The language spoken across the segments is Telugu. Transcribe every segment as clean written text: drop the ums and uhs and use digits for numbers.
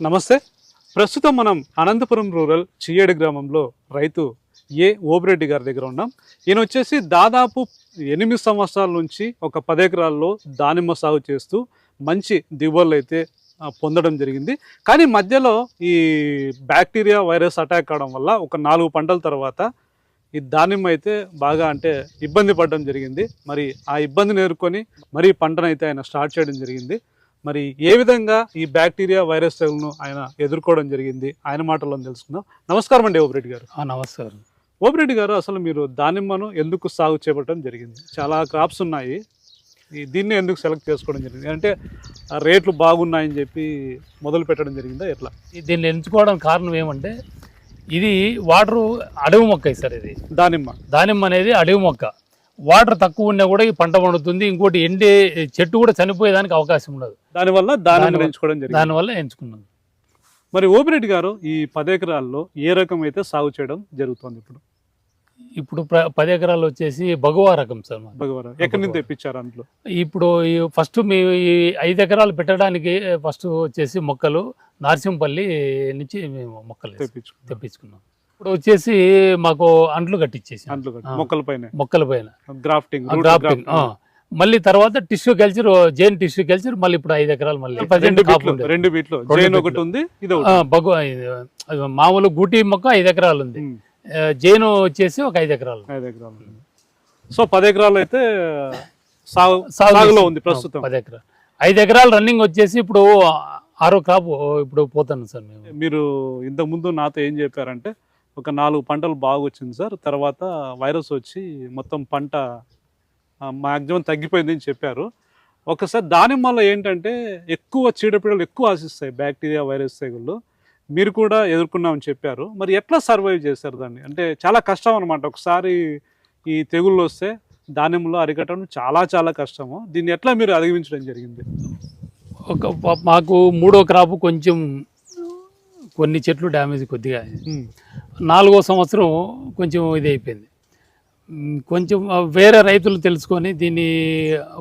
నమస్తే. ప్రస్తుతం మనం అనంతపురం రూరల్ చియ్యేడు గ్రామంలో రైతు ఏ ఓబిరెడ్డి గారి దగ్గర ఉన్నాం. ఈయన వచ్చేసి దాదాపు 8 సంవత్సరాల నుంచి ఒక 10 ఎకరాల్లో దానిమ్మ సాగు చేస్తూ మంచి దిగుబడులు అయితే పొందడం జరిగింది. కానీ మధ్యలో ఈ బ్యాక్టీరియా వైరస్ అటాక్ కావడం వల్ల ఒక 4 పంటల తర్వాత ఈ దానిమ్మ అయితే బాగా ఇబ్బంది పడడం జరిగింది. మరి ఆ ఇబ్బందిని ఎదుర్కొని మరి పంటనైతే ఆయన స్టార్ట్ చేయడం జరిగింది. మరి ఏ విధంగా ఈ బ్యాక్టీరియా వైరస్ తెగులను ఆయన ఎదుర్కోవడం జరిగింది ఆయన మాటల్లో తెలుసుకుందాం. నమస్కారం అండి ఓబిరెడ్డి గారు. నమస్కారం ఓబిరెడ్డి గారు, అసలు మీరు దానిమ్మను ఎందుకు సాగు చేపట్టడం జరిగింది? చాలా క్రాప్స్ ఉన్నాయి, దీన్ని ఎందుకు సెలెక్ట్ చేసుకోవడం జరిగింది? అంటే రేట్లు బాగున్నాయని చెప్పి మొదలు పెట్టడం జరిగిందా ఎట్లా? దీన్ని ఎంచుకోవడం కారణం ఏమంటే ఇది వాటర్ అడవి మొక్క సార్. ఇది దానిమ్మ అనేది అడవి మొక్క. వాటర్ తక్కువ ఉన్నా కూడా ఈ పంట పండుతుంది. ఇంకోటి ఎండే చెట్టు కూడా చనిపోయేదానికి అవకాశం ఉండదు. దానివల్ల ఎంచుకున్నాను. మరి ఓబిరెడ్డి గారు, ఈ 10 ఎకరాల్లో ఏ రకం అయితే సాగు చేయడం జరుగుతుంది ఇప్పుడు 10 ఎకరాలు వచ్చేసి భగవా రకం సార్. భగవా ఎక్కడి నుంచి తెప్పించారు? అందులో ఇప్పుడు ఫస్ట్ మేము ఈ 5 ఎకరాలు పెట్టడానికి ఫస్ట్ వచ్చేసి మొక్కలు నార్సింపల్లి నుంచి మేము మొక్కలు తెప్పించుకున్నాం. ఇప్పుడు వచ్చేసి మాకు అంట్లు కట్టించేసి మొక్కల పైన గ్రాఫ్టింగ్ మళ్ళీ తర్వాత tissue culture, Jain tissue culture మళ్ళీ ఇప్పుడు 5 ఎకరాలు మళ్ళీ మామూలు గూటి మొక్క 5 ఎకరాలు ఉంది. జైన్ వచ్చేసి ఒక 5 ఎకరాలు. సో 10 ఎకరాలు అయితే సాగులో ఉంది ప్రస్తుతం. 10 ఎకరాలు 5 ఎకరాలు రన్నింగ్ వచ్చేసి ఇప్పుడు 6వ క్రాప్ ఇప్పుడు పోతాను సార్. మీరు ఇంతకు ముందు నాతో ఏం చెప్పారంటే ఒక 4 పంటలు బాగా వచ్చింది సార్, తర్వాత వైరస్ వచ్చి మొత్తం పంట మ్యాక్సిమం తగ్గిపోయింది అని చెప్పారు. ఒకసారి దానిమ్మలో ఏంటంటే ఎక్కువ చీడపీడలు ఎక్కువ ఆశిస్తాయి, బ్యాక్టీరియా వైరస్ తెగుళ్ళు. మీరు కూడా ఎదుర్కొన్నామని చెప్పారు. మరి ఎట్లా సర్వైవ్ చేశారు దాన్ని? అంటే చాలా కష్టం అనమాట. ఒకసారి ఈ తెగుళ్ళు వస్తే దానిమ్మలో అరికట్టడం చాలా చాలా కష్టము. దీన్ని ఎట్లా మీరు అధిగమించడం జరిగింది? మాకు 3వ క్రాప్ కొంచెం కొన్ని చెట్లు డ్యామేజ్ కొద్దిగా, 4వ సంవత్సరం కొంచెం ఇది అయిపోయింది. కొంచెం వేరే రైతులు తెలుసుకొని దీన్ని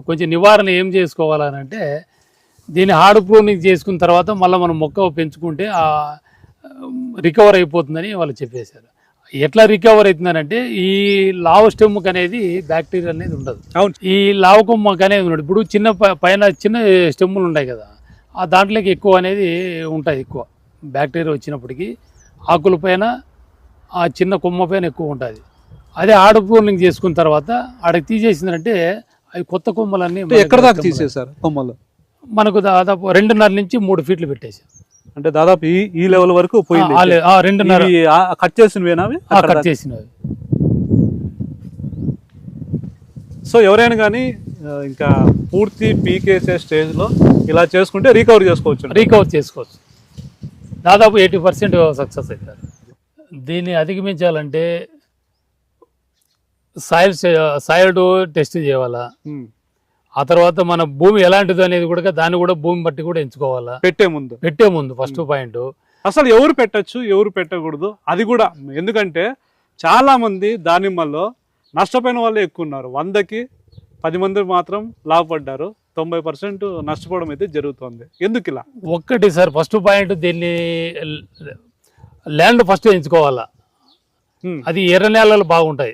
కొంచెం నివారణ ఏం చేసుకోవాలని అంటే దీన్ని హార్డ్ ప్రూనింగ్ చేసుకున్న తర్వాత మళ్ళీ మనం మొక్క పెంచుకుంటే రికవర్ అయిపోతుందని వాళ్ళు చెప్పేశారు. ఎట్లా రికవర్ అవుతుందనంటే ఈ లావ స్టెమ్ముక్ అనేది బ్యాక్టీరియా అనేది ఉండదు. ఈ లావ కొమ్మకు అనేది ఉండదు. ఇప్పుడు పైన చిన్న స్టెమ్ములు ఉంటాయి కదా, ఆ దాంట్లోకి ఎక్కువ అనేది ఉంటాయి. ఎక్కువ బ్యాక్టీరియా వచ్చినప్పటికీ ఆకుల పైన ఆ చిన్న కొమ్మ పైన ఎక్కువ ఉంటుంది. అదే హార్డ్ ప్రూనింగ్ చేసుకున్న తర్వాత ఆడకి తీసేసిందంటే అవి కొత్త కొమ్మలన్నీ ఎక్కడ దాకా తీసేసారు? కొమ్మలు మనకు దాదాపు 2.5 నుంచి 3 ఫీట్లు పెట్టేసాం. అంటే దాదాపు ఈ లెవెల్ వరకు 2.5 కట్ చేసినవి. కట్ చేసినవి. సో ఎవరైనా కానీ ఇంకా పూర్తి పీకేసే స్టేజ్లో ఇలా చేసుకుంటే రికవర్ చేసుకోవచ్చు. దాదాపు 80% సక్సెస్ అవుతారు. దీన్ని అధిగమించాలంటే సాయిల్ టెస్ట్ చేయాలా, ఆ తర్వాత మన భూమి ఎలాంటిది అనేది కూడా దాన్ని కూడా భూమి బట్టి కూడా ఎంచుకోవాలా. పెట్టే ముందు ఫస్ట్ పాయింట్ అసలు ఎవరు పెట్టచ్చు ఎవరు పెట్టకూడదు అది కూడా. ఎందుకంటే చాలా మంది దానిమ్మల్లో నష్టపోయిన వాళ్ళు ఎక్కువ ఉన్నారు. 100కి 10 మంది మాత్రం లాభపడ్డారు. 90% నష్టపోవడం అయితే జరుగుతుంది. ఎందుకు ఇలా? ఒక్కటి సార్, ఫస్ట్ పాయింట్ దీన్ని ల్యాండ్ ఫస్ట్ ఎంచుకోవాలా. అది ఎర్ర నేలలు బాగుంటాయి.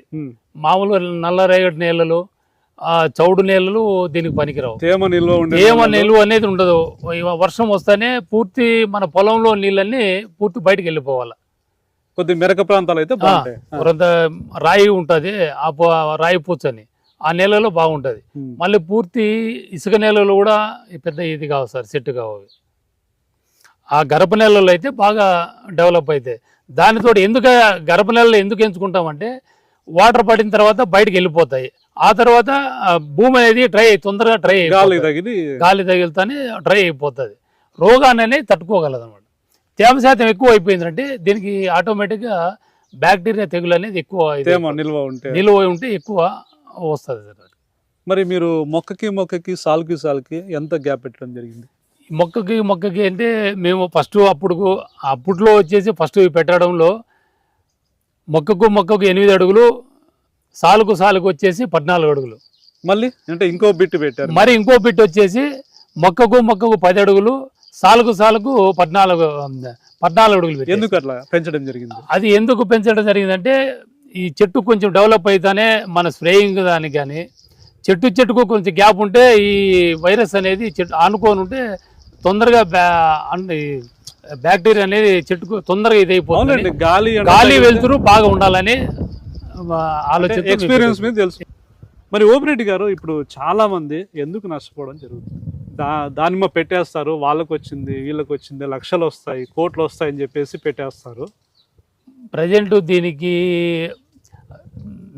మామూలు నల్ల రేగడి నేలలు, చౌడు నేలలు దీనికి పనికిరావు. తేమ నిల్వ అనేది ఉండదు. వర్షం వస్తేనే పూర్తి మన పొలంలో నీళ్ళన్నీ పూర్తి బయటకు వెళ్ళిపోవాలి. కొద్ది మెరక ప్రాంతాలు అయితే రాయి ఉంటుంది, ఆ రాయి పూచని ఆ నేలలో బాగుంటుంది. మళ్ళీ పూర్తి ఇసుక నేలలో కూడా పెద్ద ఇది కావు సార్, సెట్ కావు. ఆ గరప నేలలో అయితే బాగా డెవలప్ అవుతాయి. దానితో గరప నేలలో ఎందుకు ఎంచుకుంటామంటే వాటర్ పడిన తర్వాత బయటకు వెళ్ళిపోతాయి. ఆ తర్వాత భూమి అనేది తొందరగా గాలి తగిలితేనే డ్రై అయిపోతుంది. రోగాన్ని అనేది తట్టుకోగలదు అనమాట. తేమ శాతం ఎక్కువ అయిపోయిందంటే దీనికి ఆటోమేటిక్గా బ్యాక్టీరియా తెగులు అనేది ఎక్కువ నిల్వ ఉంటే ఎక్కువ వస్తుంది సార్. మరి మీరు మొక్కకి సాలుకి ఎంత గ్యాప్ పెట్టడం జరిగింది? మొక్కకి అంటే మేము అప్పట్లో వచ్చేసి ఫస్ట్ పెట్టడంలో మొక్కకు 8 అడుగులు, సాలుకు వచ్చేసి 14 అడుగులు. మళ్ళీ అంటే ఇంకో బిట్ పెట్టారు. మరి ఇంకో బిట్ వచ్చేసి మొక్కకు 10 అడుగులు, సాలుకు 14 అడుగులు పెట్టేసాం. ఎందుకు అట్లా పెంచడం జరిగింది? అది ఎందుకు పెంచడం జరిగిందంటే ఈ చెట్టు కొంచెం డెవలప్ అయితేనే మన స్ప్రేయింగ్ దానికి కానీ చెట్టుకు కొంచెం గ్యాప్ ఉంటే ఈ వైరస్ అనేది చెట్టు ఆనుకొని ఉంటే తొందరగా బ్యాక్టీరియా అనేది చెట్టుకు తొందరగా ఇదైపోతుంది. అవునండి, గాలి గాలి వెలుతురు బాగా ఉండాలని ఆలోచన ఎక్స్పీరియన్స్ మీద తెలుసు. మరి ఓపిరెడ్డి గారు, ఇప్పుడు చాలా మంది ఎందుకు నష్టపోవడం జరుగుతుంది? దానిమ్మ పెట్టేస్తారు, వాళ్ళకి వచ్చింది వీళ్ళకి వచ్చింది, లక్షలు వస్తాయి కోట్లు వస్తాయి అని చెప్పేసి పెట్టేస్తారు. ప్రజెంట్ దీనికి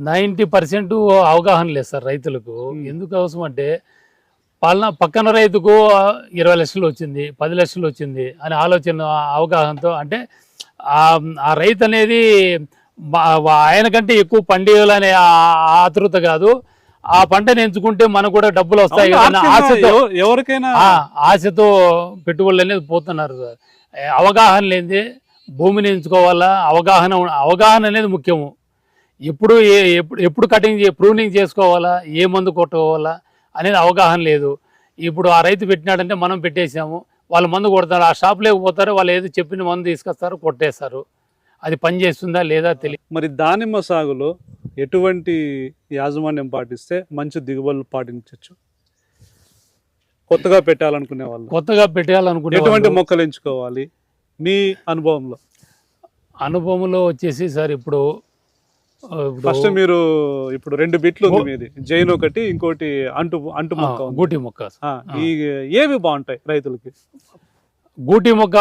90% అవగాహన లేదు సార్ రైతులకు. ఎందుకు అవసరం అంటే పక్కన రైతుకు 20 లక్షలు వచ్చింది, 10 లక్షలు వచ్చింది అనే ఆలోచన అవగాహనతో, అంటే ఆ రైతు అనేది ఆయనకంటే ఎక్కువ పండియాలనే ఆతృత కాదు, ఆ పంటను ఎంచుకుంటే మనకు కూడా డబ్బులు వస్తాయి కదా ఆశతో, ఎవరికైనా ఆశతో పెట్టుబడులు అనేది పోతున్నారు. అవగాహన లేనిదే భూమిని ఎంచుకోవాలా, అవగాహన అనేది ముఖ్యము. ఎప్పుడు కటింగ్ ప్రూనింగ్ చేసుకోవాలా, ఏ మందు కొట్టుకోవాలా అనేది అవగాహన లేదు. ఇప్పుడు ఆ రైతు పెట్టినాడంటే మనం పెట్టేసాము, వాళ్ళు మందు కొడతారు, ఆ షాప్ లేకపోతారు, వాళ్ళు ఏదో చెప్పిన మందు తీసుకొస్తారు, కొట్టేస్తారు. అది పని చేస్తుందా లేదా తెలియదు. మరి దానిమ్మ సాగులో ఎటువంటి యాజమాన్యం పాటిస్తే మంచి దిగుబడులు పాటించవచ్చు? కొత్తగా పెట్టాలనుకునే వాళ్ళు ఎటువంటి మొక్కలు ఎంచుకోవాలి మీ అనుభవంలో వచ్చేసి సార్? ఇప్పుడు ఫస్ట్ మీరు ఇప్పుడు 2 బిట్లు ఉంది మీది, జైన్ ఒకటి, ఇంకోటి అంటు మొక్క, గూటి మొక్క. ఏవి బాగుంటాయి రైతులకి? గూటి మొక్క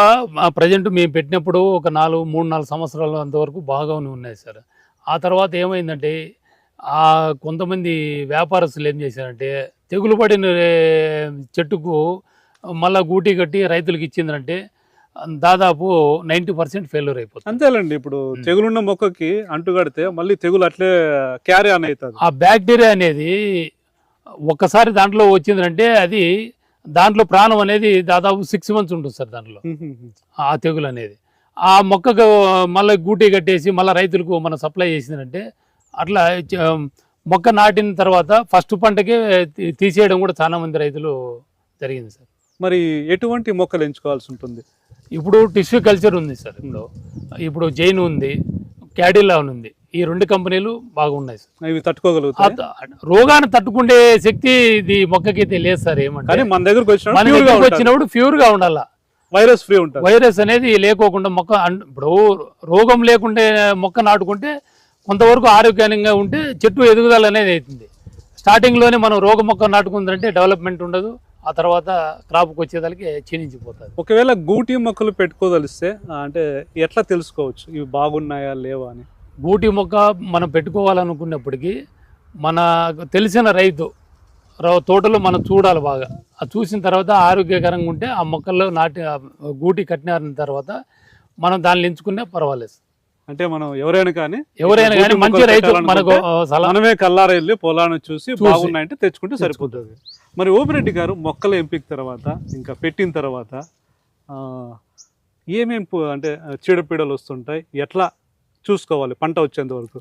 ప్రజెంట్ మేము పెట్టినప్పుడు ఒక 3-4 సంవత్సరాల అంతవరకు బాగానే ఉన్నాయి సార్. ఆ తర్వాత ఏమైందంటే కొంతమంది వ్యాపారస్తులు ఏం చేశారంటే తెగులు పడిన చెట్టుకు మళ్ళీ గూటి కట్టి రైతులకు ఇచ్చిందంటే దాదాపు 90% ఫెయిల్యూర్ అయిపోతుంది. అంతేలేండి, ఇప్పుడు తెగులున్న మొక్కకి అంటు కడితే మళ్ళీ తెగులు అట్లే క్యారీ ఆన్ అవుతుంది. ఆ బ్యాక్టీరియా అనేది ఒక్కసారి దాంట్లో వచ్చిందంటే అది దాంట్లో ప్రాణం అనేది దాదాపు 6 months ఉంటుంది సార్ దాంట్లో, ఆ తెగులు అనేది. ఆ మొక్కకు మళ్ళీ గూటి కట్టేసి మళ్ళీ రైతులకు మనం సప్లై చేసిందంటే అట్లా మొక్క నాటిన తర్వాత ఫస్ట్ పంటకే తీసేయడం కూడా చాలా మంది రైతులు జరిగింది సార్. మరి ఎటువంటి మొక్కలు ఎంచుకోవాల్సి ఉంటుంది? ఇప్పుడు టిష్యూ కల్చర్ ఉంది సార్, ఇప్పుడు జైన్ ఉంది, క్యాడిలా ఉంది. ఈ 2 కంపెనీలు బాగున్నాయి సార్. ఇవి తట్టుకోగలుగుతాయి, రోగాన్ని తట్టుకునే శక్తి ఇది మొక్కకైతే లేదు సార్. ఏమంటే మన దగ్గరకు వచ్చినప్పుడు ప్యూర్ గా ఉండాలా, వైరస్ ఫ్రీ ఉంటుంది. వైరస్ అనేది లేకోకుండా మొక్క, ఇప్పుడు రోగం లేకుంటే మొక్క నాటుకుంటే కొంతవరకు ఆరోగ్యంగా ఉంటే చెట్టు ఎదుగుదల అనేది అవుతుంది. స్టార్టింగ్లోనే మనం రోగ మొక్క నాటుకుందంటే డెవలప్మెంట్ ఉండదు, ఆ తర్వాత క్రాప్కి వచ్చేదానికి క్షీణించిపోతుంది. ఒకవేళ గూటి మొక్కలు పెట్టుకోదలిస్తే అంటే ఎట్లా తెలుసుకోవచ్చు ఇవి బాగున్నాయా లేవా అని? గూటి మొక్క మనం పెట్టుకోవాలనుకున్నప్పటికీ మన తెలిసిన రైతు తోటలో మనం చూడాలి బాగా. అది చూసిన తర్వాత ఆరోగ్యకరంగా ఉంటే ఆ మొక్కల్లో గూటి కట్టిన తర్వాత మనం దాన్ని ఎంచుకునే పర్వాలేదు. అంటే మనం ఎవరైనా కానీ మంచి రైతు మనకు మనమే కల్లార వెళ్ళి పొలాన్ని చూసి బాగున్నాయంటే తెచ్చుకుంటే సరిపోతుంది. మరి ఓపిరెడ్డి గారు, మొక్కల ఎంపిక తర్వాత ఇంకా పెట్టిన తర్వాత ఏమేం అంటే చీడపీడలు వస్తుంటాయి, ఎట్లా చూసుకోవాలి పంట వచ్చేంత వరకు?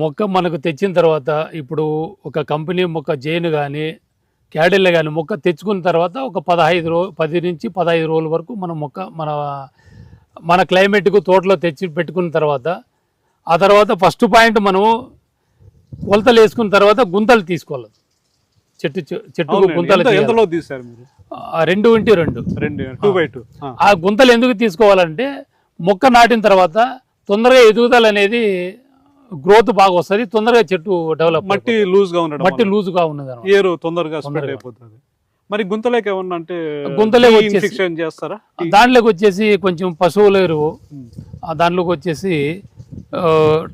మొక్క మనకు తెచ్చిన తర్వాత ఇప్పుడు ఒక కంపెనీ మొక్క జైన్ కానీ క్యాడిల్ కానీ మొక్క తెచ్చుకున్న తర్వాత ఒక 10 నుంచి 15 రోజుల వరకు మన మొక్క మన క్లైమేట్కు తోటలో తెచ్చి పెట్టుకున్న తర్వాత, ఆ తర్వాత ఫస్ట్ పాయింట్ మనం కొలతలు వేసుకున్న తర్వాత గుంతలు తీసుకోవాలి. చెట్టుకు గుంతలు 2x2. ఆ గుంతలు ఎందుకు తీసుకోవాలంటే మొక్క నాటిన తర్వాత తొందరగా ఎదుగుదల అనేది గ్రోత్ బాగా వస్తుంది, తొందరగా చెట్టు డెవలప్. మట్టి లూజ్ గా ఉన్నది, ఏరు తొందరగా స్ప్రెడ్ అయిపోతుంది. మరి గుంతలేక ఏమన్నా అంటే చేస్తారా? దాంట్లోకి వచ్చేసి కొంచెం పశువుల ఎరువు, దాంట్లోకి వచ్చేసి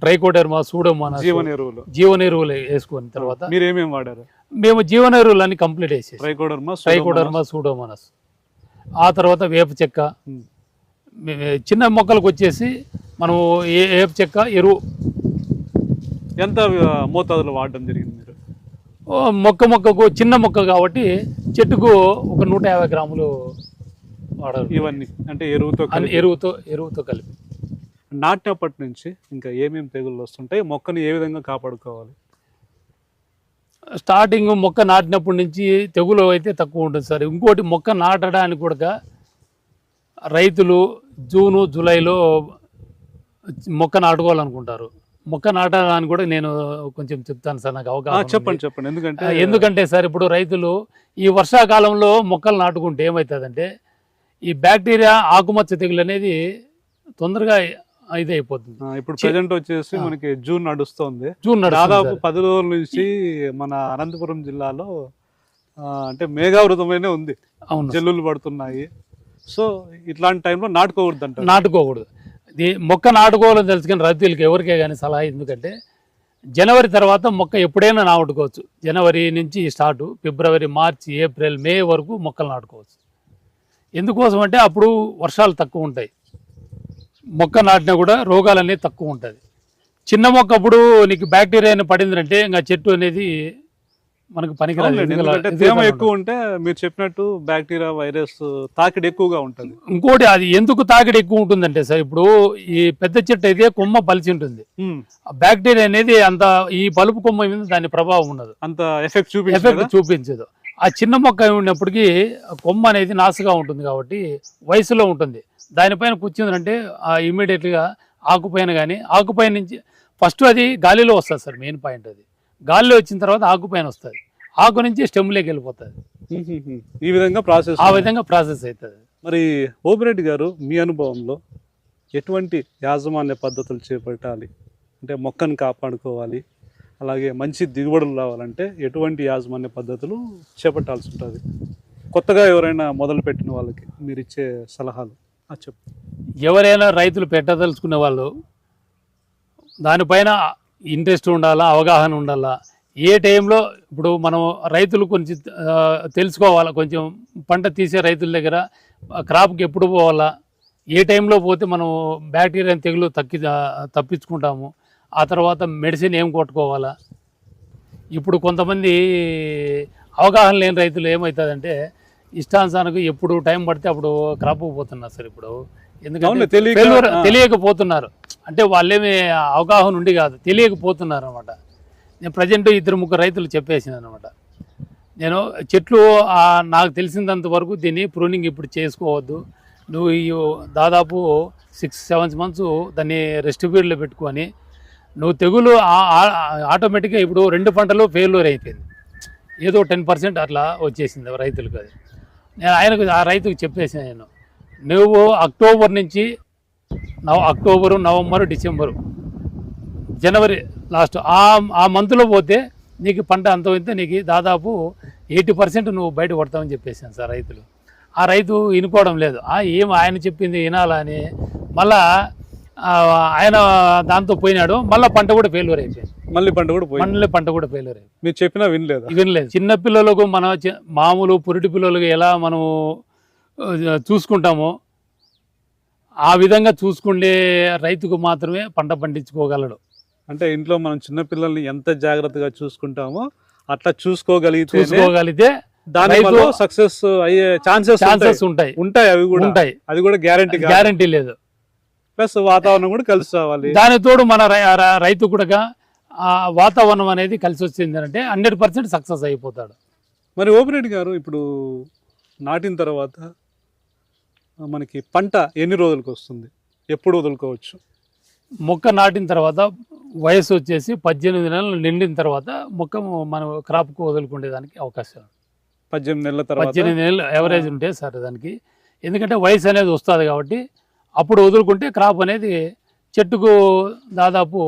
ట్రైకోడర్మా, సూడోమోనాస్, జీవన ఎరువులు వేసుకున్న తర్వాత మీరు ఏమేమి వాడారు? మేము జీవన ఎరువులు అన్ని కంప్లీట్ వేసేసి ట్రైకోడర్మా, సూడోమోనాస్, ఆ తర్వాత వేప చెక్క. చిన్న మొక్కలకు వచ్చేసి మనం వేప చెక్క ఎరువు ఎంత మోతాదులో వాడడం జరిగింది మీరు? మొక్కకు చిన్న మొక్క కాబట్టి చెట్టుకు ఒక 150 గ్రాములు వాడాలి. ఇవన్నీ అంటే ఎరువుతో కలిపి. నాటినప్పటి నుంచి ఇంకా ఏమేమి తెగుళ్ళు వస్తుంటాయి, మొక్కను ఏ విధంగా కాపాడుకోవాలి? స్టార్టింగ్ మొక్క నాటినప్పటి నుంచి తెగులు అయితే తక్కువ ఉంటుంది సార్. ఇంకోటి మొక్క నాటడానికి కూడా రైతులు జూను జూలైలో మొక్క నాటుకోవాలనుకుంటారు. మొక్క నాటడానికి కూడా నేను కొంచెం చెప్తాను సార్, నాకు అవగాహన ఉంది. చెప్పండి. ఎందుకంటే సార్ ఇప్పుడు రైతులు ఈ వర్షాకాలంలో మొక్కలు నాటుకుంటే ఏమవుతుందంటే ఈ బ్యాక్టీరియా ఆకుమచ్చ తెగులు అనేది తొందరగా ఇది అయిపోతుంది. ఇప్పుడు ప్రెజెంట్ వచ్చేసి మనకి జూన్ నడుస్తుంది. జూన్ దాదాపు 10 రోజుల నుంచి మన అనంతపురం జిల్లాలో అంటే మేఘావృతమైనే ఉంది. అవును, జల్లులు పడుతున్నాయి. సో ఇట్లాంటి టైంలో నాటుకోకూడదు అంటారు. నాటుకోకూడదు. మొక్క నాటుకోవాలని తెలుసుకుని రైతులకి ఎవరికే కానీ సలహా, ఎందుకంటే జనవరి తర్వాత మొక్క ఎప్పుడైనా నాటుకోవచ్చు. జనవరి నుంచి స్టార్ట్, ఫిబ్రవరి, మార్చి, ఏప్రిల్, మే వరకు మొక్కలు నాటుకోవచ్చు. ఎందుకోసం అంటే అప్పుడు వర్షాలు తక్కువ ఉంటాయి, మొక్క నాటినా కూడా రోగాలు అనేది తక్కువ ఉంటుంది. చిన్న మొక్క అప్పుడు నీకు బ్యాక్టీరియా పడిందంటే ఇంకా చెట్టు అనేది మనకు పనికిరాదు. ఎందుకంటే తేమ ఎక్కువ ఉంటే మీరు చెప్పినట్టు బ్యాక్టీరియా వైరస్ తాకిడి ఎక్కువగా ఉంటుంది. ఇంకోటి అది ఎందుకు తాకిడి ఎక్కువ ఉంటుందంటే సార్, ఇప్పుడు ఈ పెద్ద చెట్టు అయితే కొమ్మ పలిచి ఉంటుంది, బ్యాక్టీరియా అనేది అంత ఈ పలుపు కొమ్మ మీద దాని ప్రభావం ఉండదు, అంత ఎఫెక్ట్ చూపించదు. ఆ చిన్న మొక్క ఉన్నప్పటికీ కొమ్మ అనేది నాసుగా ఉంటుంది కాబట్టి వయసులో ఉంటుంది, దానిపైన కూర్చుందంటే ఇమీడియట్గా ఆకుపైన కానీ ఆకుపైన నుంచి ఫస్ట్ అది గాలిలో వస్తుంది సార్. మెయిన్ పాయింట్ అది గాలిలో వచ్చిన తర్వాత ఆకుపైన వస్తుంది, ఆకు నుంచి స్టెమ్లోకి వెళ్ళిపోతుంది. ఈ విధంగా ప్రాసెస్ అవుతుంది. మరి ఓబిరెడ్డి గారు, మీ అనుభవంలో ఎటువంటి యాజమాన్య పద్ధతులు చేపట్టాలి అంటే మొక్కను కాపాడుకోవాలి, అలాగే మంచి దిగుబడులు రావాలంటే ఎటువంటి యాజమాన్య పద్ధతులు చేపట్టాల్సి ఉంటుంది? కొత్తగా ఎవరైనా మొదలుపెట్టిన వాళ్ళకి మీరు ఇచ్చే సలహాలు చెప్పు. ఎవరైనా రైతులు పెట్టదలుచుకునే వాళ్ళు దానిపైన ఇంట్రెస్ట్ ఉండాలా, అవగాహన ఉండాలా. ఏ టైంలో ఇప్పుడు మనం రైతులు కొంచెం తెలుసుకోవాలా, కొంచెం పంట తీసే రైతుల దగ్గర క్రాప్కి ఎప్పుడు పోవాలా, ఏ టైంలో పోతే మనం బ్యాక్టీరియా తెగులు తప్పించుకుంటాము, ఆ తర్వాత మెడిసిన్ ఏం కొట్టుకోవాలా. ఇప్పుడు కొంతమంది అవగాహన లేని రైతులు ఏమవుతుందంటే ఇష్టానుసానికి ఎప్పుడు టైం పడితే అప్పుడు క్రాప్కి పోతున్నారు సార్. ఇప్పుడు ఎందుకంటే తెలియకపోతున్నారు, అంటే వాళ్ళేమి అవగాహన ఉండి కాదు, తెలియకపోతున్నారు అనమాట. నేను ప్రజెంట్ 2-3 రైతులు చెప్పేసాను అనమాట. నేను చెట్లు నాకు తెలిసినంత వరకు దీన్ని ప్రూనింగ్ ఇప్పుడు చేసుకోవద్దు, నువ్వు దాదాపు 6-7 months దాన్ని రెస్ట్ పీరియడ్లో పెట్టుకొని నువ్వు తెగులు ఆటోమేటిక్గా ఇప్పుడు 2 పంటలు ఫెయిల్యూర్ అయిపోయింది, ఏదో 10% అట్లా వచ్చేసింది రైతులకు. అది నేను ఆ రైతుకు చెప్పేసాను, నేను నువ్వు అక్టోబర్ నుంచి అక్టోబరు, నవంబరు, డిసెంబరు, జనవరి లాస్ట్ ఆ మంత్లో పోతే నీకు పంట అంత నీకు దాదాపు 80% నువ్వు బయట పడతావని చెప్పేసాను సార్ రైతులు. ఆ రైతు వినుకోవడం లేదు, ఆయన చెప్పింది వినాలా అని మళ్ళా ఆయన దాంతో పోయినాడు. మళ్ళీ పంట కూడా ఫెయిల్యూర్ అయిపోయింది, మళ్ళీ పంట కూడా ఫెయిల్యూర్ అయిపోయింది. మీరు చెప్పినా వినలేదు. చిన్న పిల్లలకు మన మామూలు పురిటి పిల్లలకు ఎలా మనం చూసుకుంటామో ఆ విధంగా చూసుకుండే రైతుకు మాత్రమే పంట పండించుకోగలడు. అంటే ఇంట్లో మనం చిన్న పిల్లల్ని ఎంత జాగ్రత్తగా చూసుకుంటామో అట్లా చూసుకోగలిగితే దానిలో సక్సెస్ అయ్యే ఛాన్సెస్ ఉంటాయి. అవి కూడా ఉంటాయి, అది కూడా గ్యారంటీ లేదు. ప్లస్ వాతావరణం కూడా కలిసి రావాలి. దాని తోడు మన రైతు కూడా వాతావరణం అనేది కలిసి వచ్చింది అంటే 100% సక్సెస్ అయిపోతాడు. మరి ఓబిరెడ్డి గారు, ఇప్పుడు నాటిన తర్వాత మనకి పంట ఎన్ని రోజులకు వస్తుంది, ఎప్పుడు వదులుకోవచ్చు? మొక్క నాటిన తర్వాత వయసు వచ్చేసి 18 నెలలు నిండిన తర్వాత మొక్క మనం క్రాప్కు వదులుకునేదానికి అవకాశం. 18 నెలల తర్వాత 18 నెలలు ఎవరేజ్ ఉంటే సార్ దానికి, ఎందుకంటే వయసు అనేది వస్తుంది కాబట్టి అప్పుడు వదులుకుంటే క్రాప్ అనేది చెట్టుకు దాదాపు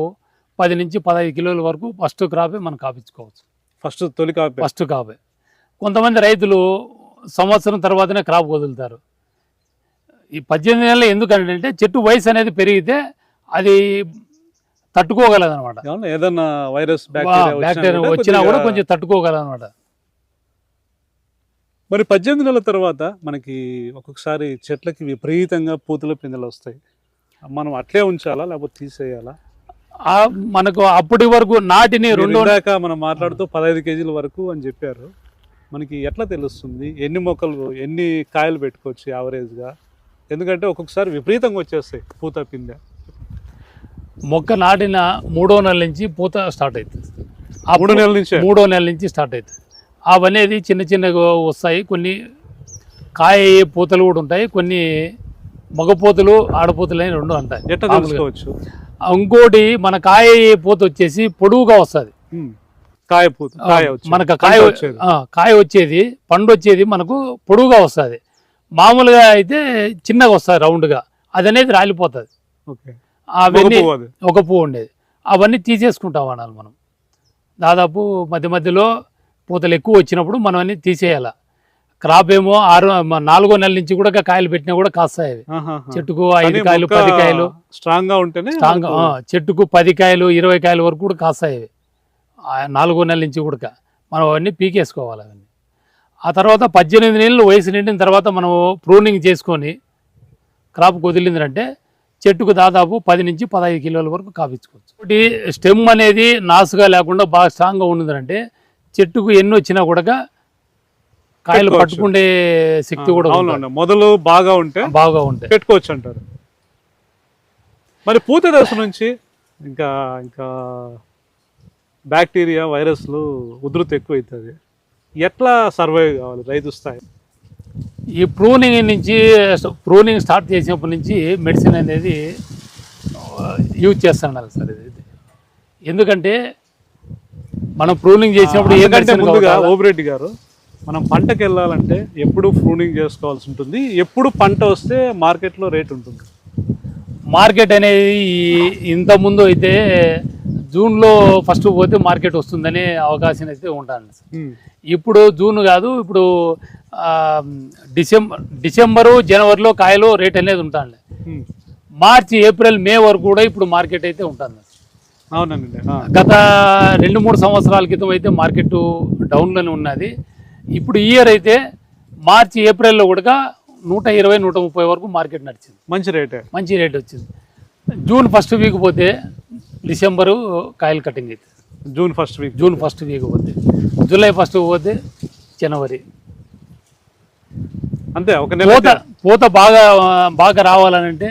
10 నుంచి 15 కిలోల వరకు ఫస్ట్ క్రాపే మనం కాపించుకోవచ్చు. ఫస్ట్ కాపే. కొంతమంది రైతులు సంవత్సరం తర్వాతనే క్రాప్ వదులుతారు. ఈ 18 నెలలు ఎందుకంటే చెట్టు వయసు అనేది పెరిగితే అది తట్టుకోగలదు అనమాట, ఏదైనా వైరస్ బ్యాక్టీరియా వచ్చినా కూడా కొంచెం తట్టుకోగలదు అనమాట. మరి 18 నెలల తర్వాత మనకి ఒక్కొక్కసారి చెట్లకి విపరీతంగా పూతల పిందెలు వస్తాయి, మనం అట్లే ఉంచాలా లేకపోతే తీసేయాలా? మనకు అప్పటి వరకు నాటిని దాకా మనం మాట్లాడుతూ 15 kg వరకు అని చెప్పారు. మనకి ఎట్లా తెలుస్తుంది ఎన్ని మొక్కలు ఎన్ని కాయలు పెట్టుకోవచ్చు యావరేజ్గా? ఎందుకంటే ఒక్కొక్కసారి విపరీతంగా వచ్చేస్తాయి పూత పిందె. మొక్క నాటిన 3వ నెల నుంచి పూత స్టార్ట్ అవుతుంది. 3 నెలల నుంచే 3వ నెల నుంచి స్టార్ట్ అవుతుంది. అవనేది చిన్న చిన్నగా వస్తాయి. కొన్ని కాయ పూతలు కూడా ఉంటాయి, కొన్ని మగపోతులు ఆడపోతులు అని 2 ఉంటాయి. ఎట్లా తెలుసుకోవచ్చు? ఇంకోటి మన కాయ పూత వచ్చేసి పొడువుగా వస్తుంది. కాయ పూత మనకు కాయ వచ్చేది పండు వచ్చేది మనకు పొడువుగా వస్తుంది. మామూలుగా అయితే చిన్నగా వస్తుంది రౌండ్గా, అది అనేది రాలిపోతుంది. అవన్నీ ఒక పువ్వు ఉండేది, అవన్నీ తీసేసుకుంటాం అనాలి మనం. దాదాపు మధ్య మధ్యలో పూతలు ఎక్కువ వచ్చినప్పుడు మనం అన్ని తీసేయాలి. క్రాప్ ఏమో 4వ నెల నుంచి కూడా కాయలు పెట్టినా కూడా కాస్తాయి. అవి చెట్టుకు 5 కాయలు 10 కాయలు స్ట్రాంగ్ గా ఉంటేనే చెట్టుకు 10 కాయలు 20 కాయల వరకు కూడా కాస్తాయి. 4వ నెల నుంచి కూడా మనం అవన్నీ పీకేసుకోవాలి. అవన్నీ ఆ తర్వాత 18 నెలలు వయసు నిండిన తర్వాత మనం ప్రూనింగ్ చేసుకొని క్రాప్ వదిలిందంటే చెట్టుకు దాదాపు 10 నుంచి 15 కిలోల వరకు కాపించుకోవచ్చు. ఒకటి స్టెమ్ అనేది నాసుగా లేకుండా బాగా స్ట్రాంగ్గా ఉన్నదంటే చెట్టుకు ఎన్ని వచ్చినా కూడా కాయలు పట్టుకునే శక్తి కూడా మొదలు బాగా ఉంటే పెట్టుకోవచ్చు అంటారు. మరి పూత దశ నుంచి ఇంకా ఇంకా బ్యాక్టీరియా వైరస్లు ఉధృతి ఎక్కువ అవుతుంది. ఎట్లా సర్వైవ్ కావాలి రైతు స్థాయి? ఈ ప్రూనింగ్ స్టార్ట్ చేసినప్పటి నుంచి మెడిసిన్ అనేది యూజ్ చేస్తున్నారు సార్. ఇది ఎందుకంటే మనం ప్రూనింగ్ చేసినప్పుడు ముందుగా ఓబిరెడ్డి గారు, మనం పంటకు వెళ్ళాలంటే ఎప్పుడు ప్రూనింగ్ చేసుకోవాల్సి ఉంటుంది, ఎప్పుడు పంట వస్తే మార్కెట్లో రేట్ ఉంటుంది? మార్కెట్ అనేది ఇంతకుముందు అయితే జూన్లో ఫస్ట్ పోతే మార్కెట్ వస్తుందనే అవకాశం అయితే ఉంటుంది. ఇప్పుడు జూన్ కాదు, ఇప్పుడు డిసెంబరు జనవరిలో కాయలు రేట్ అనేది ఉంటుంది. మార్చి ఏప్రిల్ మే వరకు కూడా ఇప్పుడు మార్కెట్ అయితే ఉంటుంది. అవునండి. గత 2-3 సంవత్సరాల క్రితం అయితే మార్కెట్ డౌన్లోనే ఉన్నది. ఇప్పుడు ఈ ఇయర్ అయితే మార్చి ఏప్రిల్లో కూడా 120-130 వరకు మార్కెట్ నడిచింది. మంచి రేట్ వచ్చింది. జూన్ ఫస్ట్ వీక్ పోతే డిసెంబరు కాయలు కటింగ్ అవుతుంది. జూన్ ఫస్ట్ వీక్ పోతే జూలై ఫస్ట్ పోతే జనవరి అంతే. పూత బాగా రావాలనంటే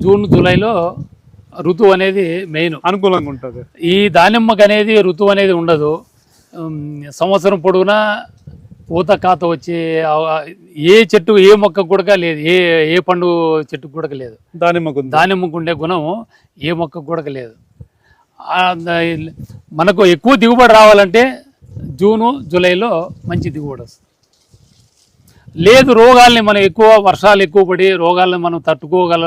జూన్ జూలైలో ఋతువు అనేది మెయిన్ అనుకూలంగా ఉంటుంది. ఈ దానిమ్మకు అనేది ఋతువు అనేది ఉండదు. సంవత్సరం పొడవునా పూత కాత వచ్చే ఏ చెట్టు ఏ మొక్క కూడా లేదు, ఏ పండు చెట్టుకు కూడా లేదు. దానిమ్మకు ఉండే గుణం ఏ మొక్క కూడా లేదు. మనకు ఎక్కువ దిగుబడి రావాలంటే జూను జూలైలో మంచి దిగుబడి వస్తుంది. లేదు రోగాల్ని మనం వర్షాలు ఎక్కువ పడి రోగాలను మనం తట్టుకోగల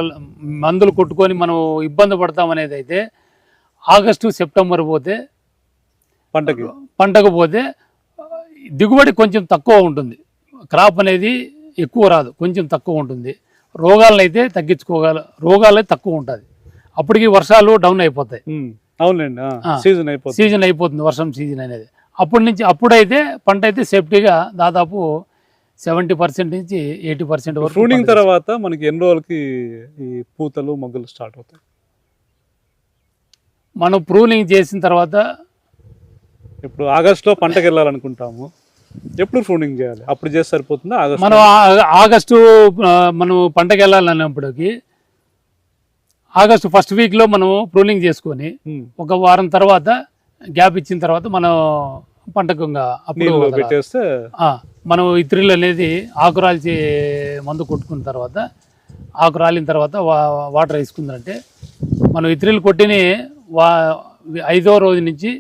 మందులు కొట్టుకొని మనం ఇబ్బంది పడతామనేది అయితే ఆగస్టు సెప్టెంబర్ పోతే పంటకు పోతే దిగుబడి కొంచెం తక్కువ ఉంటుంది. క్రాప్ అనేది ఎక్కువ రాదు, కొంచెం తక్కువ ఉంటుంది. రోగాలను అయితే రోగాలు తక్కువ ఉంటుంది. అప్పటికి వర్షాలు డౌన్ అయిపోతాయి. అవునండి, సీజన్ అయిపోతుంది, వర్షం సీజన్ అనేది. అప్పుడైతే పంట అయితే సేఫ్టీగా దాదాపు 70% నుంచి 80% వరకు. ప్రూనింగ్ తర్వాత మనకి ఎన్ని రోజులకి ఈ పూతలు మొగ్గలు స్టార్ట్ అవుతాయి? మనం ప్రూనింగ్ చేసిన తర్వాత ఇప్పుడు ఆగస్టులో పంటకు వెళ్ళాలనుకుంటాము, ఎప్పుడు ప్రూనింగ్ చేయాలి? అప్పుడు చేస్తే సరిపోతుందా? మనం ఆగస్టు మనం పంటకు వెళ్ళాలన్నప్పటికీ ఆగస్టు ఫస్ట్ వీక్లో మనం ప్రూనింగ్ చేసుకొని ఒక వారం తర్వాత గ్యాప్ ఇచ్చిన తర్వాత మనం పంటకు అప్పుడు పెట్టేస్తే మనం ఇత్రిలు అనేది ఆకురాల్చి మందు కొట్టుకున్న తర్వాత ఆకు రాలిన తర్వాత వాటర్ వేసుకుందంటే మనం ఇత్రిలు కొట్టిని 5వ రోజు నుంచి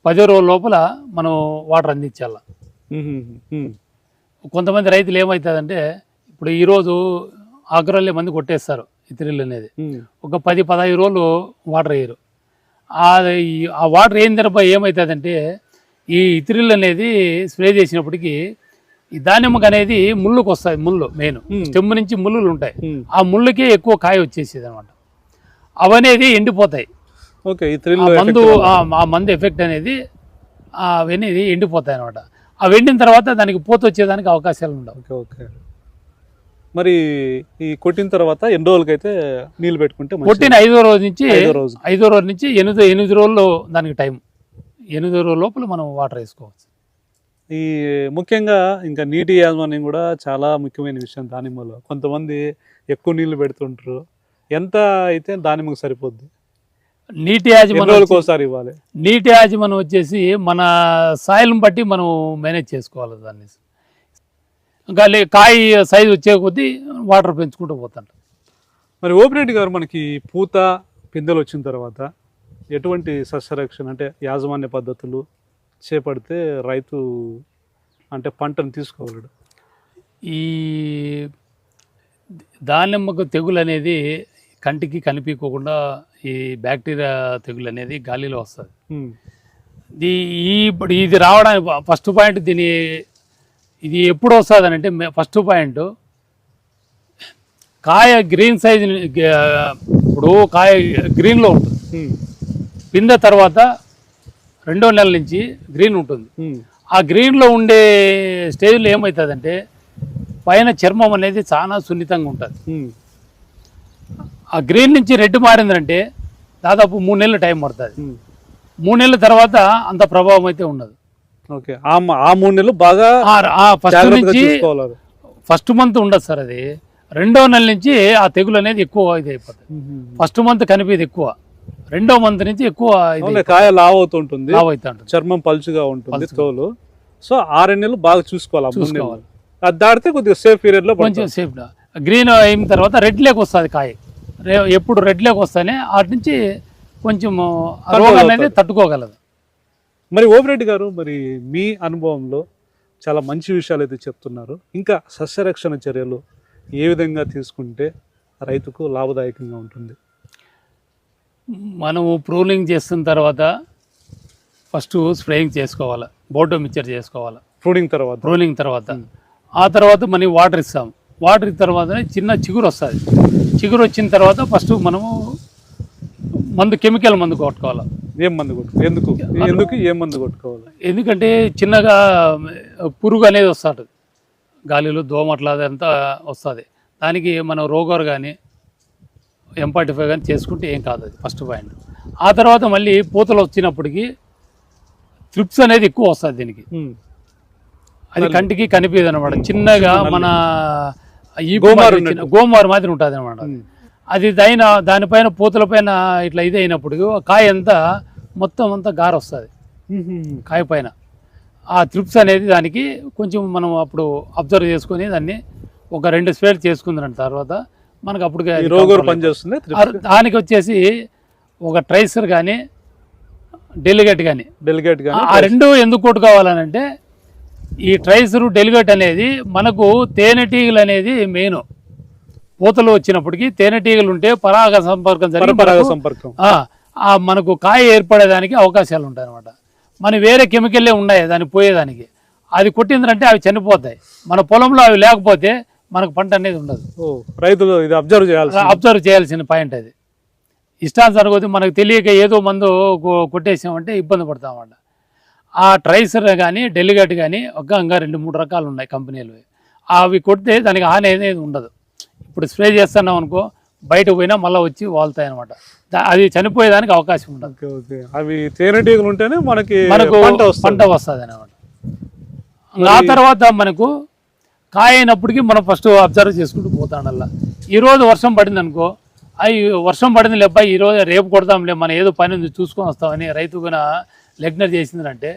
10వ రోజు లోపల మనం వాటర్ అందించాల. కొంతమంది రైతులు ఏమవుతుందంటే ఇప్పుడు ఈరోజు ఆకురాలే మంది కొట్టేస్తారు ఇత్రిలు అనేది, ఒక 10-15 రోజులు వాటర్ వేయరు. ఆ వాటర్ వేయిన తర్వాత ఏమవుతుందంటే ఈ ఇత్రిల్ అనేది స్ప్రే చేసినప్పటికీ ఈ దానిమ్మకు అనేది ముళ్ళుకు వస్తుంది. ముళ్ళు మెయిన్ స్టెమ్ నుంచి ముళ్ళులు ఉంటాయి, ఆ ముళ్ళకే ఎక్కువ కాయ వచ్చేసేది అనమాట. అవనేది ఎండిపోతాయి. ఆ మందు ఎఫెక్ట్ అనేది అవన్నీ ఎండిపోతాయి అనమాట. అవి ఎండిన తర్వాత దానికి పూత వచ్చేదానికి అవకాశాలు ఉండవు. మరి ఈ కొట్టిన తర్వాత ఎన్ని రోజులకైతే నీళ్ళు పెట్టుకుంటే? కొట్టిన 5వ రోజు నుంచి 8 రోజుల్లో దానికి టైం. 8 రోజుల లోపల మనం వాటర్ వేసుకోవచ్చు. ఈ ముఖ్యంగా ఇంకా నీటి యాజమాన్యం కూడా చాలా ముఖ్యమైన విషయం దానిమ్మలో. కొంతమంది ఎక్కువ నీళ్లు పెడుతుంటారు. ఎంత అయితే దానిమ్మకు సరిపోద్ది? నీటి ఎన్ని యాజమాన్యం రోజులకు ఒకసారి ఇవ్వాలి? నీటి యాజమాన్యం వచ్చేసి మన సాయిల్ని బట్టి మనం మేనేజ్ చేసుకోవాలి దాన్ని. ఇంకా కాయ సైజు వచ్చే కొద్దీ వాటర్ పెంచుకుంటూ పోతాం. మరి ఓపిరెడ్డి గారు, మనకి పూత పిందెలు వచ్చిన తర్వాత ఎటువంటి సస్యరక్షణ అంటే యాజమాన్య పద్ధతులు చేపడితే రైతు అంటే పంటను తీసుకోగలడు? ఈ దానిమ్మకు తెగులు అనేది కంటికి కనిపించకుండా ఈ బ్యాక్టీరియా తెగులు అనేది గాలిలో వస్తుంది. ఇప్పుడు ఇది రావడానికి ఫస్ట్ పాయింట్ ఇది ఎప్పుడు వస్తుంది అని అంటే ఫస్ట్ పాయింట్ కాయ గ్రీన్ సైజ్. ఇప్పుడు కాయ గ్రీన్లో ఉంటుంది, పిందె తర్వాత 2వ నెల నుంచి గ్రీన్ ఉంటుంది. ఆ గ్రీన్లో ఉండే స్టేజ్లో ఏమవుతుందంటే పైన చర్మం అనేది చాలా సున్నితంగా ఉంటుంది. ఆ గ్రీన్ నుంచి రెడ్ మారిందంటే దాదాపు 3 నెలలు టైం పడుతుంది. 3 నెలల తర్వాత అంత ప్రభావం అయితే ఉండదు. ఓకే, ఆ 3 నెలలు బాగా ఫస్ట్ నుంచి ఫస్ట్ మంత్ ఉండదు సార్. అది 2వ నెల నుంచి ఆ తెగులు అనేది ఎక్కువ ఇది అయిపోతుంది. ఫస్ట్ మంత్ కనిపించేది ఎక్కువ, 2వ మంత్ నుంచి ఎక్కువ కాయ లావ్ అవుతుంటుంది, లావ్ అవుతుంటుంది, చర్మం పలుచుగా ఉంటుంది తోలు. సో 6 నెలలు బాగా చూసుకోవాలి. అది దాటితే కొద్దిగా సేఫ్ పీరియడ్ లో కొంచెం సేఫ్. గ్రీన్ అయిన తర్వాత రెడ్ లేక్ వస్తుంది కాయ. ఎప్పుడు రెడ్ లేక్ వస్తానే వాటి నుంచి కొంచెం రోగం అనేది తట్టుకోగలదు. మరి ఓపిరెడ్డి గారు, మరి మీ అనుభవంలో చాలా మంచి విషయాలు అయితే చెప్తున్నారు. ఇంకా సస్యరక్షణ చర్యలు ఏ విధంగా తీసుకుంటే రైతుకు లాభదాయకంగా ఉంటుంది? మనము ప్రూనింగ్ చేస్తున్న తర్వాత ఫస్ట్ స్ప్రేయింగ్ చేసుకోవాలి, బోటో మిక్చర్ చేసుకోవాలి. ప్రూనింగ్ తర్వాత ఆ తర్వాత మనం వాటర్ ఇస్తాం. వాటర్ ఇచ్చిన తర్వాత చిన్న చిగురు వస్తుంది. చిగురు వచ్చిన తర్వాత ఫస్ట్ మనము కెమికల్ మందు కొట్టుకోవాలి. ఏం మందు కొట్టుకోవాలి? ఏం మందు కొట్టుకోవాలి? ఎందుకంటే చిన్నగా పురుగు అనేది వస్తుంది, గాలిలో దోమట్ల అదంతా వస్తుంది. దానికి మనం రోగర్ కానీ M45 కానీ చేసుకుంటే ఏం కాదు. అది ఫస్ట్ పాయింట్. ఆ తర్వాత మళ్ళీ పూతలు వచ్చినప్పటికీ త్రిప్స్ అనేది ఎక్కువ వస్తుంది దీనికి. అది కంటికి కనిపించదు అనమాట. చిన్నగా మన ఈ గోమారు మాదిరి ఉంటుంది అనమాట. అది దానిపైన పూతల పైన ఇట్లా ఇది అయినప్పుడు కాయ అంతా మొత్తం అంతా గారు వస్తుంది కాయ పైన. ఆ త్రిప్స్ అనేది దానికి కొంచెం మనం అప్పుడు అబ్జర్వ్ చేసుకొని దాన్ని ఒక 2 స్ప్రేలు చేసుకున్న తర్వాత మనకు అప్పుడు దానికి వచ్చేసి ఒక ట్రైసర్ కానీ డెలిగేట్ కానీ ఆ 2 ఎందుకు కొట్టుకోవాలనంటే ఈ ట్రైసరు డెలిగేట్ అనేది మనకు తేనెటీగలు అనేది మెయిన్. పూతలు వచ్చినప్పటికీ తేనెటీగలు ఉంటే పరాగ సంపర్కం జరిగి మనకు కాయ ఏర్పడేదానికి అవకాశాలు ఉంటాయి అనమాట. మన వేరే కెమికల్లే ఉన్నాయి దానికి పోయేదానికి. అది కొట్టిందంటే అవి చనిపోతాయి. మన పొలంలో అవి లేకపోతే మనకు పంట అనేది ఉండదు. రైతులు ఇది అబ్జర్వ్ చేయాల్సిన పాయింట్ అది. ఇష్టానుసారం కొద్ది మనకు తెలియక ఏదో మందు కొట్టేసామంటే ఇబ్బంది పడతామంట. ఆ ట్రైసర్ కానీ డెలిగేట్ కానీ ఇంకా 2-3 రకాలు ఉన్నాయి కంపెనీలు. అవి కొడితే దానికి హాని అనేది ఉండదు. ఇప్పుడు స్ప్రే చేస్తున్నాం అనుకో బయటకు పోయినా మళ్ళీ వచ్చి వాళ్తాయి అనమాట. అది చనిపోయేదానికి అవకాశం ఉండదు. అవి తేనెటీగలు ఉంటేనే మనకు పంట వస్తుంది అనమాట. ఆ తర్వాత మనకు కాయ అయినప్పటికీ మనం ఫస్ట్ అబ్జర్వ్ చేసుకుంటూ పోతాడల్లా. ఈరోజు వర్షం పడింది అనుకో, అవి వర్షం పడింది లేబ్బా ఈరోజు రేపు కొడతాంలే మనం ఏదో పని ఉంది చూసుకొని వస్తామని రైతు కూడా లెగ్నర్ చేసిందంటే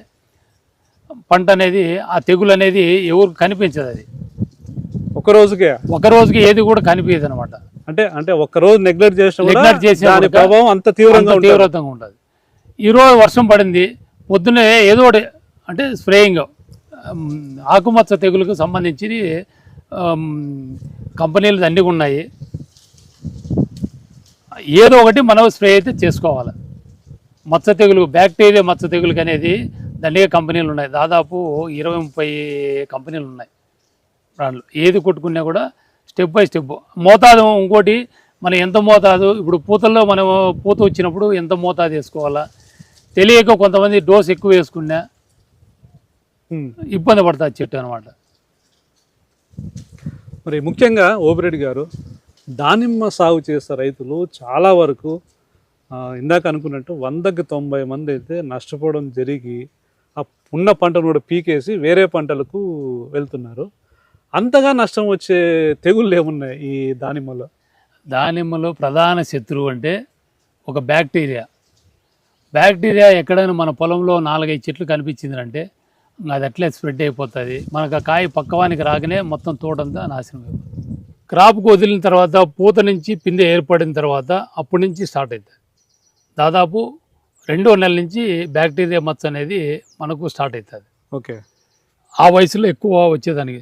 పంట అనేది ఆ తెగులు అనేది ఎవరికి కనిపించదు. అది ఒక రోజుకి ఏది కూడా కనిపించదు అనమాట. అంటే ఒక రోజు నెగ్లెక్ట్ చేసిన ప్రభావం అంత తీవ్రతంగా ఉంటుంది. ఈరోజు వర్షం పడింది, పొద్దున్నే ఏదో ఒకటి అంటే స్ప్రేయింగ్ ఆకుమచ్చ తెగులకు సంబంధించి కంపెనీలు దండిగా ఉన్నాయి. ఏదో ఒకటి మనం స్ప్రే అయితే చేసుకోవాలి. మచ్చ తెగులు, బ్యాక్టీరియా మచ్చ తెగులుకి అనేది దండిగా కంపెనీలు ఉన్నాయి. దాదాపు 20-30 కంపెనీలు ఉన్నాయి బ్రాండ్లు. ఏది కొట్టుకున్నా కూడా స్టెప్ బై స్టెప్ మోతాదు. ఇంకోటి మనం ఎంత మోతాదు, ఇప్పుడు పూతల్లో మనం పూత వచ్చినప్పుడు ఎంత మోతాదు వేసుకోవాలా తెలియక కొంతమంది డోస్ ఎక్కువ వేసుకున్నా ఇబ్బంది పడుతుంది చెట్టు అనమాట. మరి ముఖ్యంగా ఓపిరెడ్డి గారు, దానిమ్మ సాగు చేసే రైతులు చాలా వరకు ఇందాక అనుకున్నట్టు 100కి 90 మంది అయితే నష్టపోవడం జరిగి ఆ ఉన్న పంటను కూడా పీకేసి వేరే పంటలకు వెళ్తున్నారు. అంతగా నష్టం వచ్చే తెగుళ్ళు ఏమున్నాయి ఈ దానిమ్మలో? దానిమ్మలో ప్రధాన శత్రువు అంటే ఒక బ్యాక్టీరియా బ్యాక్టీరియా ఎక్కడైనా మన పొలంలో 4-5 చెట్లు కనిపించిందంటే అది అట్లే స్ప్రెడ్ అయిపోతుంది. మనకు ఆ కాయ పక్కవానికి రాగానే మొత్తం తోటంతా నాశనం అయిపోతుంది. క్రాప్కు వదిలిన తర్వాత పూత నుంచి పిందె ఏర్పడిన తర్వాత అప్పటి నుంచి స్టార్ట్ అవుతుంది. దాదాపు 2వ నెల నుంచి బ్యాక్టీరియా మచ్చ అనేది మనకు స్టార్ట్ అవుతుంది. ఓకే, ఆ వయసులో ఎక్కువ వచ్చేదానికి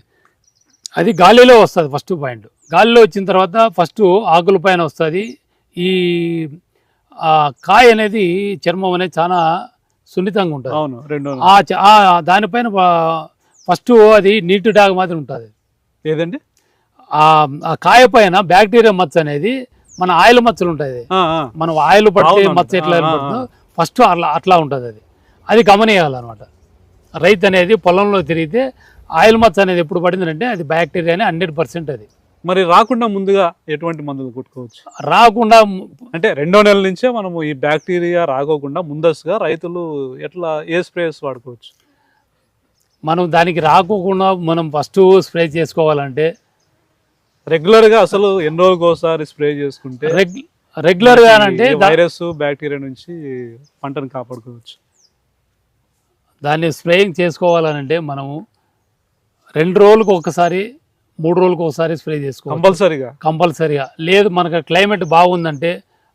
అది గాలిలో వస్తుంది. ఫస్ట్ పాయింట్ గాలిలో వచ్చిన తర్వాత ఫస్ట్ ఆకుల పైన వస్తుంది. ఈ కాయ అనేది చర్మం అనేది చాలా సున్నితంగా ఉంటుంది. అవును, దానిపైన ఫస్ట్ అది నీటి డాగ్ మాదిరి ఉంటుంది. ఏదండి? ఆ కాయ పైన బ్యాక్టీరియా మచ్చ అనేది మన ఆయిల్ మచ్చలు ఉంటుంది. మనం ఆయిల్ పడితే మచ్చ ఎట్లా పడుతుందో ఫస్ట్ అట్లా ఉంటుంది. అది గమనియాలన్నమాట. రైతు అనేది పొలంలో తిరిగితే ఆయిల్ మచ్చ అనేది ఎప్పుడు పడిందంటే అది బ్యాక్టీరియానే 100%. అది మరి రాకుండా ముందుగా ఎటువంటి మందులు కొట్టుకోవచ్చు? రాకుండా అంటే 2వ నెల నుంచే మనము ఈ బ్యాక్టీరియా రాకోకుండా ముందస్తుగా రైతులు ఎట్లా ఏ స్ప్రేస్ వాడుకోవచ్చు? మనం దానికి రాకోకుండా మనం ఫస్ట్ స్ప్రే చేసుకోవాలంటే రెగ్యులర్గా అసలు ఎన్ని రోజులకు ఒకసారి స్ప్రే చేసుకుంటే రెగ్యులర్గా అంటే వైరస్ బ్యాక్టీరియా నుంచి పంటను కాపాడుకోవచ్చు. దాన్ని స్ప్రేయింగ్ చేసుకోవాలంటే మనము 2 రోజులకు ఒకసారి 3 రోజులకు ఒకసారి స్ప్రే చేసుకోవాలి కంపల్సరీగా. లేదు మనకు క్లైమేట్ బాగుందంటే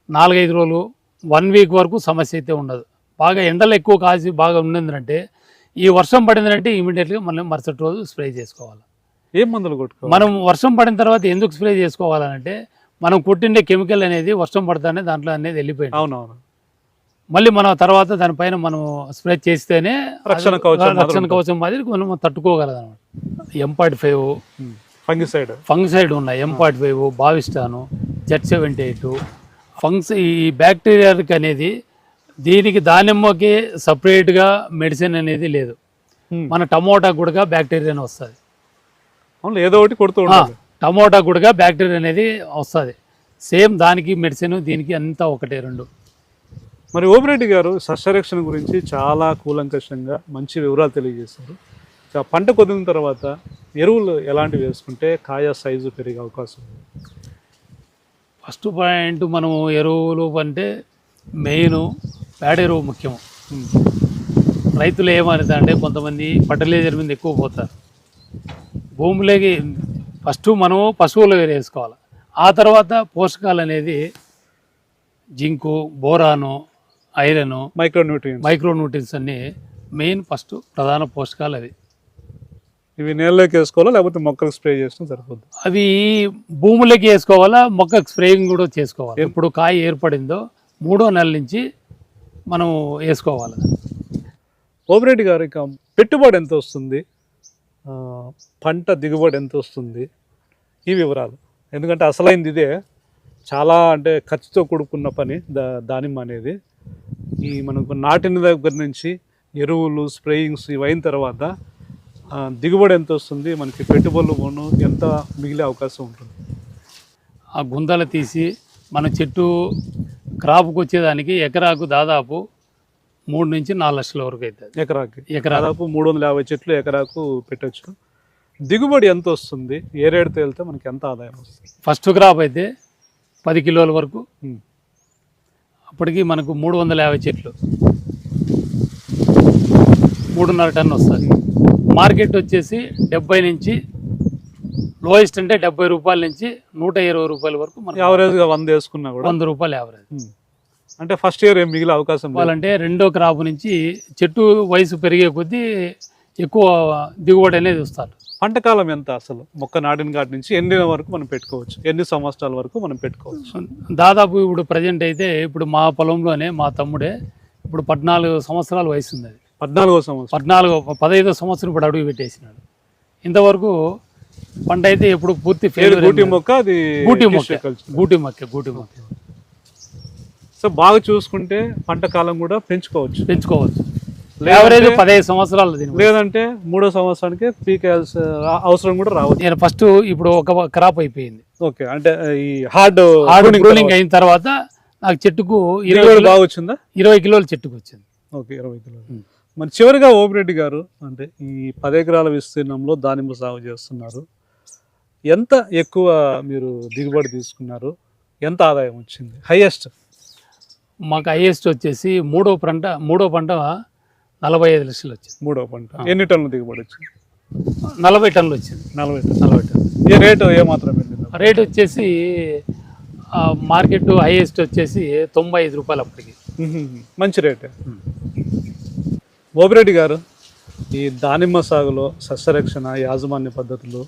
4-5 రోజులు 1 వీక్ వరకు సమస్య అయితే ఉండదు. బాగా ఎండలు ఎక్కువ కాసి బాగా ఉన్నదంటే ఈ వర్షం పడిందంటే ఇమీడియట్గా మనం మరుసటి రోజు స్ప్రే చేసుకోవాలి. ఏం మందులు కొట్టుకోవాలి? మనం వర్షం పడిన తర్వాత ఎందుకు స్ప్రే చేసుకోవాలంటే మనం కొట్టిండే కెమికల్ అనేది వర్షం పడతానే దాంట్లో అనేది వెళ్ళిపోయింది. అవునవును. మళ్ళీ మన తర్వాత దానిపైన మనం స్ప్రే చేస్తేనే రక్షణ కవచం మాదిరి మనం తట్టుకోగలదు అనమాట. M45 ఫంగిసైడ్ ఉన్నాయి. M45, బావిస్టాను, Z78 ఈ బ్యాక్టీరియాకి అనేది దీనికి దానిమ్మకి సపరేట్గా మెడిసిన్ అనేది లేదు. మన టమోటా కూడా బ్యాక్టీరియా వస్తుంది. ఏదో ఒకటి కొడుతూ టమోటా కూడా బ్యాక్టీరియా అనేది వస్తుంది. సేమ్ దానికి మెడిసిన్ దీనికి అంతా ఒకటే 2. మరి ఓబిరెడ్డి గారు సస్యరక్షణ గురించి చాలా కూలంకషంగా మంచి వివరాలు తెలియజేశారు. పంట కొద్దిన తర్వాత ఎరువులు ఎలాంటివి వేసుకుంటే కాయ సైజు పెరిగే అవకాశం ఉంది? ఫస్ట్ పాయింట్ మనం ఎరువులు అంటే మెయిన్ పేడ ఎరువు ముఖ్యం. రైతులు ఏమవుతుందంటే కొంతమంది ఫర్టిలైజర్ మీద ఎక్కువ పోతారు. భూమిలోకి ఫస్ట్ మనము పశువులు వేసుకోవాలి. ఆ తర్వాత పోషకాలు అనేది జింకు, బోరాను, ఐరన్, మైక్రోన్యూట్రియన్స్ అన్ని మెయిన్ ఫస్ట్ ప్రధాన పోషకాలు. అవి ఇవి నేలలోకి వేసుకోవాలా లేకపోతే మొక్కలకు స్ప్రే చేసినా సరిపోద్ది? అవి భూములకి వేసుకోవాలా, మొక్కకు స్ప్రేయింగ్ కూడా చేసుకోవాలి. ఎప్పుడు కాయ ఏర్పడిందో 3వ నెల నుంచి మనం వేసుకోవాలి. ఓబిరెడ్డి గారు, ఇక పెట్టుబడి ఎంత వస్తుంది, పంట దిగుబడి ఎంత వస్తుంది, ఈ వివరాలు? ఎందుకంటే అసలైంది ఇదే. చాలా అంటే ఖర్చుతో కూడుకున్న పని దానిమ్మ అనేది. ఈ మనకు నాటిన దగ్గర నుంచి ఎరువులు, స్ప్రేయింగ్స్ ఇవి అయిన తర్వాత దిగుబడి ఎంత వస్తుంది, మనకి పెట్టుబడులు ఎంత మిగిలే అవకాశం ఉంటుంది? ఆ గుంతలు తీసి మన చెట్టు క్రాప్కి వచ్చేదానికి ఎకరాకు దాదాపు 3 నుంచి 4 లక్షల వరకు అవుతుంది. ఎకరాకి దాదాపు 350 చెట్లు ఎకరాకు పెట్టచ్చు. దిగుబడి ఎంత వస్తుంది, ఏ రేటుతో వెళ్తే మనకి ఎంత ఆదాయం వస్తుంది? ఫస్ట్ క్రాప్ అయితే 10 కిలోల వరకు. అప్పటికి మనకు 350 చెట్లు 3.5 టన్ను వస్తుంది. మార్కెట్ వచ్చేసి 70 నుంచి లోయెస్ట్ అంటే 70 రూపాయల నుంచి 120 రూపాయల వరకు. యావరేజ్గా 100 వేసుకున్నా కూడా 100 రూపాయలు యావరేజ్. అంటే ఫస్ట్ ఇయర్ ఏం మిగిలే అవకాశం అంటే 2వ క్రాప్ నుంచి చెట్టు వయసు పెరిగే కొద్దీ ఎక్కువ దిగుబడి అనేది వస్తారు. పంట కాలం ఎంత అసలు? మొక్క నాటిన కాటి నుంచి ఎన్ని వరకు మనం పెట్టుకోవచ్చు, ఎన్ని సంవత్సరాల వరకు మనం పెట్టుకోవచ్చు? దాదాపు ఇప్పుడు ప్రజెంట్ అయితే ఇప్పుడు మా పొలంలోనే మా తమ్ముడే ఇప్పుడు 14 సంవత్సరాల వయసు ఉంది. 15వ సంవత్సరం ఇప్పుడు అడుగు పెట్టేసినాడు. ఇంతవరకు పంట అయితే ఎప్పుడు పూర్తి గూటి మొక్క. సో బాగా చూసుకుంటే పంట కాలం కూడా పెంచుకోవచ్చు. యావరేజ్ 15 సంవత్సరాలు. లేదంటే 3వ సంవత్సరానికి పీకేయాల్సిన అవసరం కూడా రావచ్చు. నేను ఫస్ట్ ఇప్పుడు ఒక క్రాప్ అయిపోయింది. ఓకే, అంటే ఈ హార్డ్ ప్రూనింగ్ అయిన తర్వాత నాకు చెట్టుకు 20 బాగా వచ్చిందా? 20 కిలోలు చెట్టుకు వచ్చింది. ఓకే, 20 కిలోలు. మరి చివరిగా ఓబిరెడ్డి గారు, అంటే ఈ 10 ఎకరాల విస్తీర్ణంలో దానిమ్మ సాగు చేస్తున్నారు. ఎంత ఎక్కువ మీరు దిగుబడి తీసుకున్నారు, ఎంత ఆదాయం వచ్చింది హైయెస్ట్? మాకు హైయెస్ట్ వచ్చేసి మూడో పంట 45 లక్షలు వచ్చింది. మూడో పంట ఎన్ని టన్నులు దిగుబడి వచ్చింది? 40 టన్నులు వచ్చింది. 40 టన్నులు. ఏ రేటు ఏమాత్రం వెళ్ళింది? రేట్ వచ్చేసి మార్కెట్ హైయెస్ట్ వచ్చేసి 95 రూపాయలు అప్పటికి. మంచి రేటే. ఓబిరెడ్డి గారు, ఈ దానిమ్మ సాగులో సస్యరక్షణ యాజమాన్య పద్ధతులు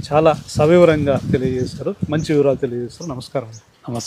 చాలా సవివరంగా తెలియజేశారు. మంచి వివరాలు తెలియజేస్తారు. నమస్కారం. నమస్కారం.